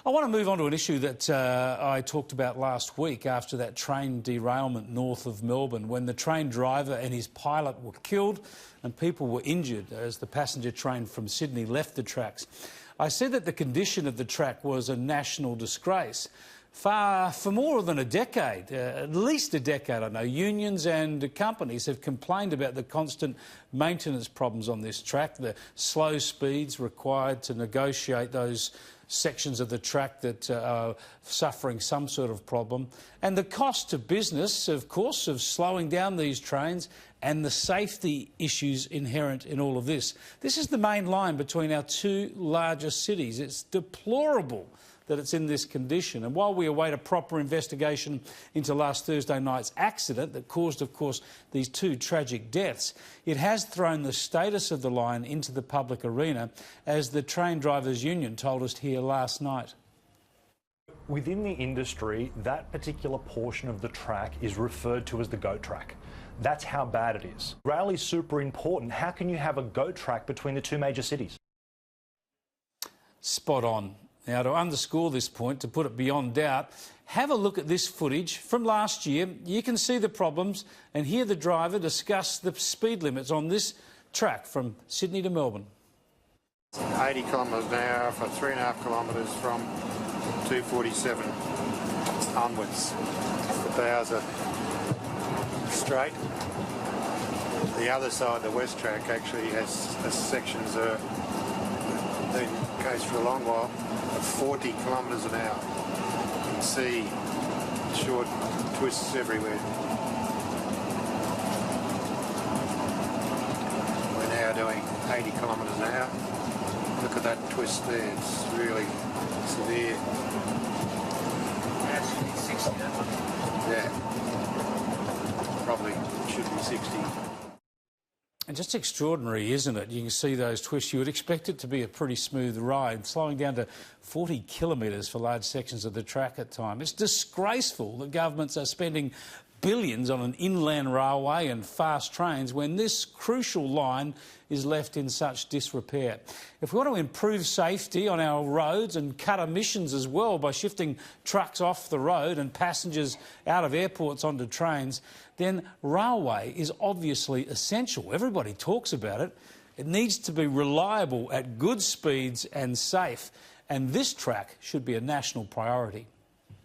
I want to move on to an issue that I talked about last week after that train derailment north of Melbourne, when the train driver and his pilot were killed and people were injured as the passenger train from Sydney left the tracks. I said that the condition of the track was a national disgrace. For more than a decade, at least a decade, I know, unions and companies have complained about the constant maintenance problems on this track, the slow speeds required to negotiate those sections of the track that are suffering some sort of problem, and the cost to business, of course, of slowing down these trains and the safety issues inherent in all of this. This is the main line between our two largest cities. It's deplorable that it's in this condition. And while we await a proper investigation into last Thursday night's accident that caused, of course, these two tragic deaths, it has thrown the status of the line into the public arena, as the train drivers' union told us here last night. Within the industry, that particular portion of the track is referred to as the goat track. That's how bad it is. Rail is super important. How can you have a goat track between the two major cities? Spot on. Now, to underscore this point, to put it beyond doubt, have a look at this footage from last year. You can see the problems and hear the driver discuss the speed limits on this track from Sydney to Melbourne. 80 kilometres an hour for 3.5 kilometres from 247 onwards. The bows are straight. The other side, the west track, actually has sections that goes for a long while at 40 kilometres an hour. You can see short twists everywhere. We're now doing 80 kilometres an hour. Look at that twist there, it's really severe. That should be 60, doesn't it? Yeah, probably should be 60. And just extraordinary, isn't it? You can see those twists. You would expect it to be a pretty smooth ride, slowing down to 40 kilometres for large sections of the track at times. It's disgraceful that governments are spending billions on an inland railway and fast trains when this crucial line is left in such disrepair. If we want to improve safety on our roads and cut emissions as well by shifting trucks off the road and passengers out of airports onto trains, then railway is obviously essential. Everybody talks about it. It needs to be reliable at good speeds and safe, and this track should be a national priority.